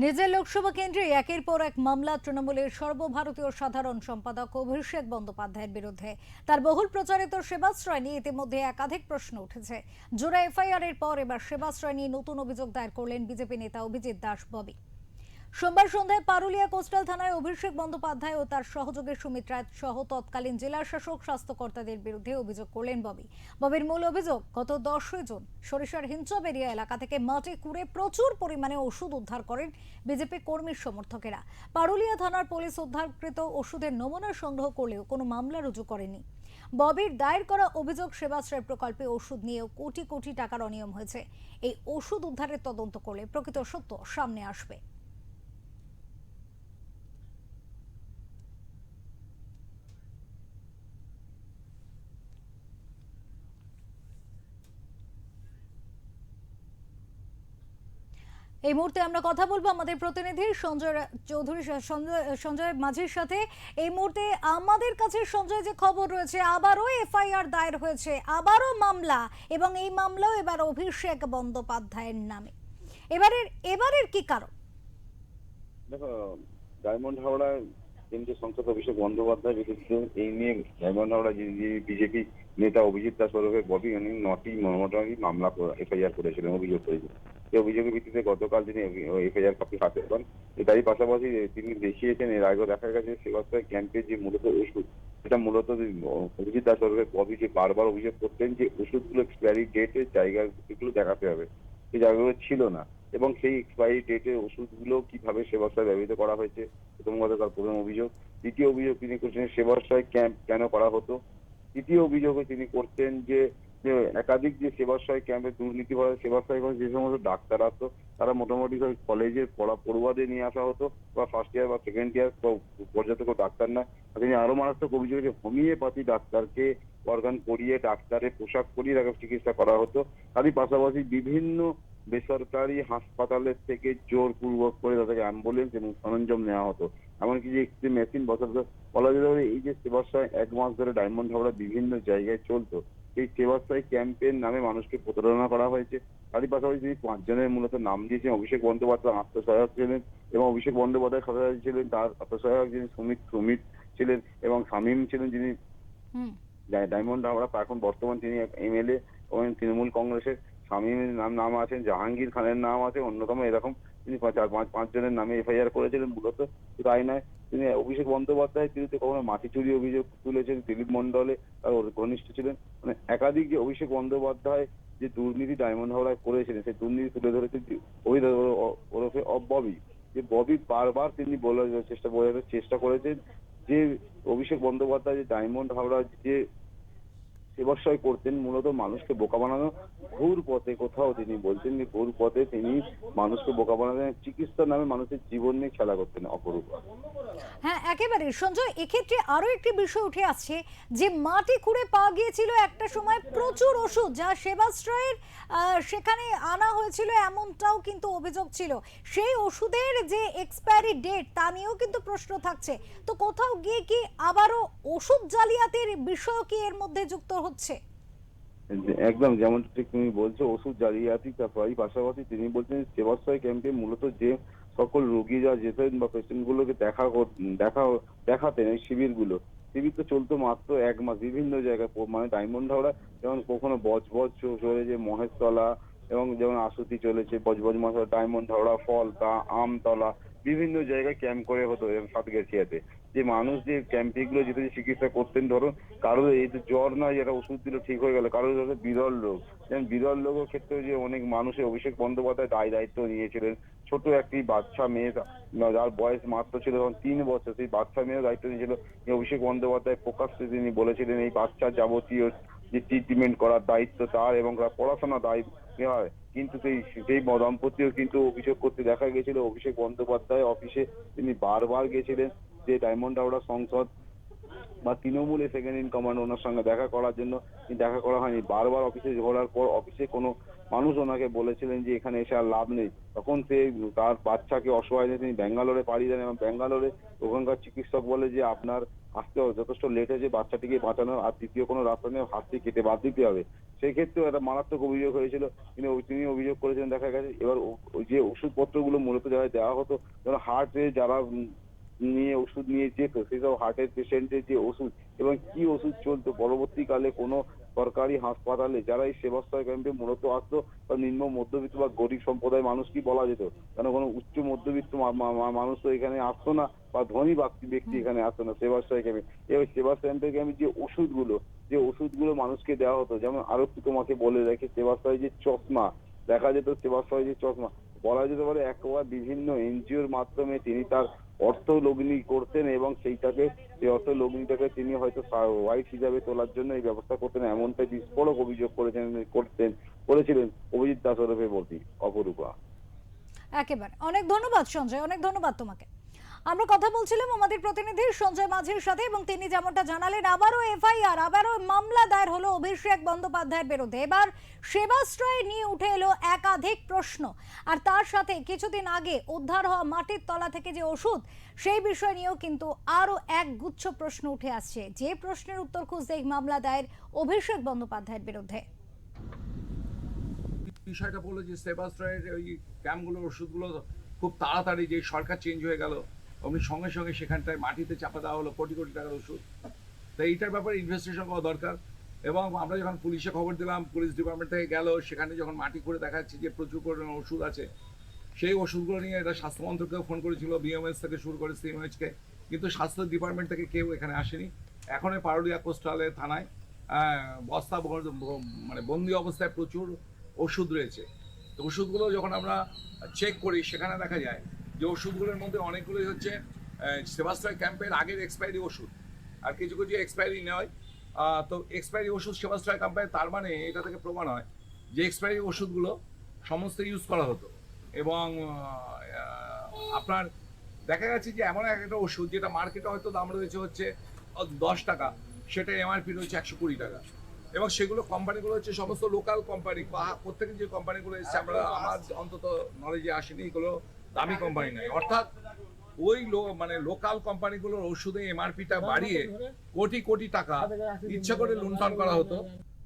নিজের লোকসভা কেন্দ্রে একের পর এক মামলা তৃণমূলের সর্বভারতীয় সাধারণ সম্পাদক অভিষেক বন্দ্যোপাধ্যায়ের বিরুদ্ধে। তার বহুল প্রচারিত সেবাশ্রয় নিয়ে ইতিমধ্যে একাধিক প্রশ্ন উঠেছে। জোড়া এফআইআর এর পর এবার সেবাশ্রয় নিয়ে নতুন অভিযোগ দায়ের করলেন বিজেপি নেতা অভিজিৎ দাস ববি। সোমবার সন্ধ্যায় পারুলিয়া কোস্টাল থানায় অভিষেক বন্দ্যোপাধ্যায় ও তার সহযোগী সুমিত রায় সহ তৎকালীন জেলা শাসক স্বাস্থ্যকর্তাদের বিরুদ্ধে অভিযোগ করলেন ববি। ববির মূল অভিযোগ, গত 10 জুন সরিষার হিঞ্চবেরিয়া এলাকা থেকে মাটি কুড়ে প্রচুর পরিমাণে ওষুধ উদ্ধার করেন বিজেপি কর্মী সমর্থকেরা। পারুলিয়া থানার পুলিশ উদ্ধারকৃত ওষুধের নমুনা সংগ্রহ করলেও কোনো মামলা রুজু করেনি। ববির দায়ের করা অভিযোগ, সেবাশ্রয় প্রকল্পে ওষুধ নিয়েও কোটি কোটি টাকার অনিয়ম হয়েছে। এই ওষুধ উদ্ধারের তদন্ত করলে প্রকৃত সত্য সামনে আসবে। এই মুহূর্তে আমরা কথা বলবো আমাদের প্রতিনিধি সঞ্জয় চৌধুরী, সঞ্জয় মাঝির সাথে। এই মুহূর্তে আমাদের কাছে সঞ্জয়, যে খবর রয়েছে, আবারও এফআইআর দায়ের হয়েছে, আবারও মামলা, এবং এই মামলাও এবার অভিষেক বন্দ্যোপাধ্যায়ের নামে। এবারের এবারের কি কারণ? দেখো, ডায়মন্ড হাওড়ায় কেন্দ্রীয় সংসদ অভিষেক বন্দ্যোপাধ্যায় বিরুদ্ধে এই নিয়ে ডায়মন্ড হাওড়া যে বিজেপি নেতা অভিজিৎ দাস ওরফে ববি উনি 9টি মোটামুটি মামলা এফআইআর করেছিলেন, অভিযোগ করেছিলেন। এই অভিযোগের ভিত্তিতে গতকাল তিনি এফআইআর কপি হাতে পান। তারই পাশাপাশি তিনি দেখিয়েছেন এর আগেও দেখা গেছে সেবাশ্রয় ক্যাম্পের যে মূলত ওষুধ, সেটা মূলত অভিজিৎ দাস ওরফে ববি যে বারবার অভিযোগ করতেন যে ওষুধগুলো এক্সপায়ারি ডেটের জায়গাগুলো দেখাতে হবে, সেই জায়গাগুলো ছিল না, এবং সেই এক্সপায়ারি ডেটে ওষুধগুলো কিভাবে সেবাশ্রয় ব্যবহৃত করা হয়েছে প্রথম কথা তার প্রথম অভিযোগ। দ্বিতীয় অভিযোগ তিনি করছেন সেবাশ্রয় ক্যাম্প কেন করা হতো। তৃতীয় অভিযোগে তিনি করতেন যে যে একাধিক যে সেবাশ্রয় ক্যাম্পে দুর্নীতি হয়, সেবাশ্রয় করে যে সমস্ত ডাক্তার আসতো তারা মোটামুটি কলেজের পড়ুয়াদের নিয়ে আসা হতো, বা ফার্স্ট ইয়ার বা সেকেন্ড ইয়ার পর্যাপ্ত কোনো ডাক্তার না। তিনি আরো মারাত্মক অভিযোগ যে হোমিওপ্যাথি ডাক্তারকে অর্গান করিয়ে ডাক্তারের পোশাক পরিয়ে তাকে চিকিৎসা করা হতো। তারই পাশাপাশি বিভিন্ন বেসরকারি হাসপাতালের থেকে জোরপূর্বক করে তাদেরকে অ্যাম্বুলেন্স এবং সরঞ্জাম নেওয়া হতো, এমনকি যে একটি মেশিন বসাতে বলা যেতে পারে। এই যে সেবাশ্রয় 1 মাস ধরে ডায়মন্ড হাওড়া বিভিন্ন জায়গায় চলতো, এই সেবাশ্রয় ক্যাম্পের নামে মানুষকে প্রতারণা করা হয়েছে। তারই পাশাপাশি তিনি 5 জনের মূলত নাম দিয়েছেন। অভিষেক বন্দ্যোপাধ্যায় আত্মসহায়ক ছিলেন, এবং অভিষেক বন্দ্যোপাধ্যায় সাথে ছিলেন তার আত্মসহায়ক যিনি সুমিত ছিলেন, এবং শামীম ছিলেন যিনি ডায়মন্ড হাওড়া এখন বর্তমান তিনি এমএলএ এবং তৃণমূল কংগ্রেসের। শামীমের নাম আছেন, জাহাঙ্গীর খানের নাম আছে অন্যতম। এরকম তিনি 4-5 জনের নামে এফআইআর করেছিলেন। মূলত তাই নয়, তিনি অভিষেক বন্দ্যোপাধ্যায়ের বিরুদ্ধে কখনো মাটি চুরি অভিযোগ তুলেছেন, দিলীপ মন্ডলে তার ঘনিষ্ঠ ছিলেন। মানে একাধিক যে অভিষেক বন্দ্যোপাধ্যায় যে দুর্নীতি ডায়মন্ড হাওড়ায় করেছিলেন, সেই দুর্নীতি তুলে ধরেছেন ওরফে ববি। যে ববি বারবার তিনি বোঝানোর চেষ্টা করেছেন যে অভিষেক বন্দ্যোপাধ্যায় যে ডায়মন্ড হাওড়ার যে সেবাশ্রয় করতেন মূলত মানুষকে বোকা বানানো, ঘুর পথে কোথাও তিনি বলছেন যে ঘুর পথে তিনি মানুষকে বোকা বানাতেন, চিকিৎসার নামে মানুষের জীবন নিয়ে খেলা করতেন। অপরূপ। হ্যাঁ, একেবারে সঞ্জয়, এক্ষেত্রে আরো একটি বিষয় উঠে আসছে, যে মাটি খুঁড়ে পাওয়া গিয়েছিল একটা সময় প্রচুর ওষুধ, যা সেবাশ্রয়ের সেখানে আনা হয়েছিল, এমনটাও কিন্তু অভিযোগ ছিল। সেই ওষুধের যে এক্সপায়ারি ডেট, তা নিয়েও কিন্তু প্রশ্ন থাকছে। তো কোথাও গিয়ে কি আবারও ওষুধ জালিয়াতির বিষয় কি এর মধ্যে যুক্ত হচ্ছে? একদম যেমনটা ঠিক তুমি বলছো, ওষুধ জালিয়াতি। তারপরই পাশাপাশি তিনি বলছেন সেবাশ্রয় ক্যাম্পে মূলত যে সকল রোগীরা যেতেন বা পেশেন্ট গুলোকে দেখাতেন, এই শিবির তো চলতো মাত্র 1 মাস বিভিন্ন জায়গায়। মানে ডায়মন্ড হাওড়া যেমন কখনো বজবজ চলেছে মহেশতলা, এবং যেমন আশুতি চলেছে বজবজ মহেশতলা, ডায়মন্ড হাওড়া, ফলতা, আমতলা, বিভিন্ন জায়গায় ক্যাম্প করে হতো। এবং সাতগাছিয়াতে যে মানুষ যে ক্যাম্পে গুলো যেতে চিকিৎসা করতেন, ধরো কারোর এই যে জ্বর নয়, যেটা ওষুধ দিলে ঠিক হয়ে গেল, কারোর হচ্ছে বিরল রোগ, যেমন বিরল রোগের ক্ষেত্রে যে অনেক মানুষের অভিষেক বন্দ্যোপাধ্যায় দায়িত্ব নিয়েছিলেন। ছোট একটি বাচ্চা মেয়ে, যার বয়স মাত্র ছিল তখন 3 বছর, সেই বাচ্চা মেয়ের দায়িত্ব নিয়েছিল। অভিষেক বন্দ্যোপাধ্যায় প্রকাশ্যে তিনি বলেছিলেন এই বাচ্চার যাবতীয় যে ট্রিটমেন্ট করার দায়িত্ব তার, এবং তার পড়াশোনা হয়। কিন্তু সেই দম্পতিও কিন্তু অভিযোগ করতে দেখা গেছিল অভিষেক বন্দ্যোপাধ্যায় অফিসে তিনি বারবার গেছিলেন, যে ডায়মন্ড হাওড়া সংসদ বা তৃণমূলের সেকেন্ড ইন কমান্ড ওনার সঙ্গে দেখা করার জন্য, কিন্তু দেখা করা হয়নি। বারবার অফিসে ঘোরার পর অফিসে কোনো মানুষ ওনাকে বলেছিলেন যে এখানে এসে আর লাভ নেই, তখন সে তার বাচ্চাকে অসহায় নিয়ে তিনি ব্যাঙ্গালোরে পাড়ি দেন এবং ব্যাঙ্গালোরে ওখানকার চিকিৎসক বলে যে আপনার আসতে যথেষ্ট লেট হয়েছে, বাচ্চাটিকে বাঁচানোর আর দ্বিতীয় কোনো রাস্তা নেই, হাতটি কেটে বাদ দিতে হবে। সেই ক্ষেত্রেও একটা মারাত্মক অভিযোগ হয়েছিল। তিনি অভিযোগ করেছেন, দেখা গেছে এবার ওই যে ওষুধপত্রগুলো মূলত যারা দেওয়া হতো, যেমন হার্টে যারা নিয়ে ওষুধ নিয়ে যেত, সেসব হার্টের পেশেন্টের যে ওষুধ এবং কি ওষুধ চলতো, পরবর্তীকালে কোনো সরকারি হাসপাতালে যারা এই সেবাশ্রয় ক্যাম্পে মূলত আসতো বা নিম্ন মধ্যবিত্ত বা গরিব সম্প্রদায়ের মানুষ কি বলা যেত, কেন কোনো উচ্চ মধ্যবিত্ত মানুষ তো এখানে আসতো না বা ধনী ব্যক্তি এখানে আসতো না সেবাশ্রয় ক্যাম্পে। এবার সেবাশ্রয় ক্যাম্পে যে ওষুধগুলো মানুষকে দেওয়া হতো, যেমন আরো একটু তোমাকে বলে রাখি, সেবাশ্রয় যে চশমা দেখা যেত, সেবাশ্রয় যে চশমা বলা যেতে পারে একবার বিভিন্ন এনজিওর মাধ্যমে তিনি তার অর্থ লগ্নি করতেন এবং সেই অর্থ লগ্নিটাকে তিনি হয়তো হোয়াইট হিসাবে তোলার জন্য এই ব্যবস্থা করতেন, এমনটাই বিস্ফোরক অভিযোগ করেছিলেন অভিজিৎ দাস ওরফে বর্তি অপরূপা। একেবারে অনেক ধন্যবাদ সঞ্জয়, অনেক ধন্যবাদ তোমাকে। আমরা কথা বলছিলাম আমাদের প্রতিনিধি সঞ্জয় মাঝির সাথে এবং তিনি যেমনটা জানালেন, আবারও এফআইআর, আবারও মামলা দায়ের হলো অভিষেক বন্দ্যোপাধ্যায়ের বিরুদ্ধে। এবার সেবাশ্রয় নিয়ে উঠে এলো একাধিক প্রশ্ন, আর তার সাথে কিছুদিন আগে উদ্ধার হওয়া মাটির তলা থেকে যে ওষুধ, সেই বিষয় নিয়েও কিন্তু আরো এক গুচ্ছ প্রশ্ন উঠে আসছে, যে প্রশ্নের উত্তর খুঁজতে এই মামলা দায়ের অভিষেক বন্দ্যোপাধ্যায়ের বিরুদ্ধে। বিষয়টা বললো যে সেবাশ্রয়ের ওই ক্যাম্পগুলোর ওষুধগুলো খুব তাড়াতাড়ি, যে সরকার চেঞ্জ হয়ে গেল অমনি সঙ্গে সঙ্গে সেখানটায় মাটিতে চাপা দেওয়া হলো কোটি কোটি টাকার ওষুধ। তো এইটার ব্যাপারে ইনভেস্টিগেশন করা দরকার। এবং আমরা যখন পুলিশে খবর দিলাম, পুলিশ ডিপার্টমেন্ট থেকে গেল, সেখানে যখন মাটি করে দেখা যাচ্ছে যে প্রচুর পরিমাণে ওষুধ আছে, সেই ওষুধগুলো নিয়ে এটা স্বাস্থ্যমন্ত্রকেও ফোন করেছিল, বিএমএস থেকে শুরু করে সিএমএইচকে, কিন্তু স্বাস্থ্য ডিপার্টমেন্ট থেকে কেউ এখানে আসেনি। এখন পারুলিয়া কোস্টালে থানায় বস্তা মানে বন্দি অবস্থায় প্রচুর ওষুধ রয়েছে। তো ওষুধগুলো যখন আমরা চেক করি, সেখানে দেখা যায় যে ওষুধগুলোর মধ্যে অনেকগুলোই হচ্ছে সেবাশ্রয় ক্যাম্পের আগের এক্সপায়ারি ওষুধ, আর কিছু কিছু এক্সপায়ারি নয়। তো এক্সপায়ারি ওষুধ সেবাশ্রয় ক্যাম্পে, তার মানে এটা থেকে প্রমাণ হয় যে এক্সপায়ারি ওষুধগুলো সমস্ত ইউজ করা হতো। এবং আপনার দেখা গেছে যে এমন একটা ওষুধ যেটা মার্কেটে হয়তো দাম রয়েছে হচ্ছে 10 টাকা, সেটা এমআরপি রয়েছে 120 টাকা। এবং সেগুলো কোম্পানিগুলো হচ্ছে সমস্ত লোকাল কোম্পানি, বা প্রত্যেকের যে কোম্পানিগুলো এসছে, আমার অন্তত নলেজে আসেনি এগুলো দামি কোম্পানি নয়। অর্থাৎ ওই মানে লোকাল কোম্পানিগুলোর ওষুধে এমআরপিটা বাড়িয়ে কোটি কোটি টাকা ইচ্ছা করে লুণ্ঠন করা হতো।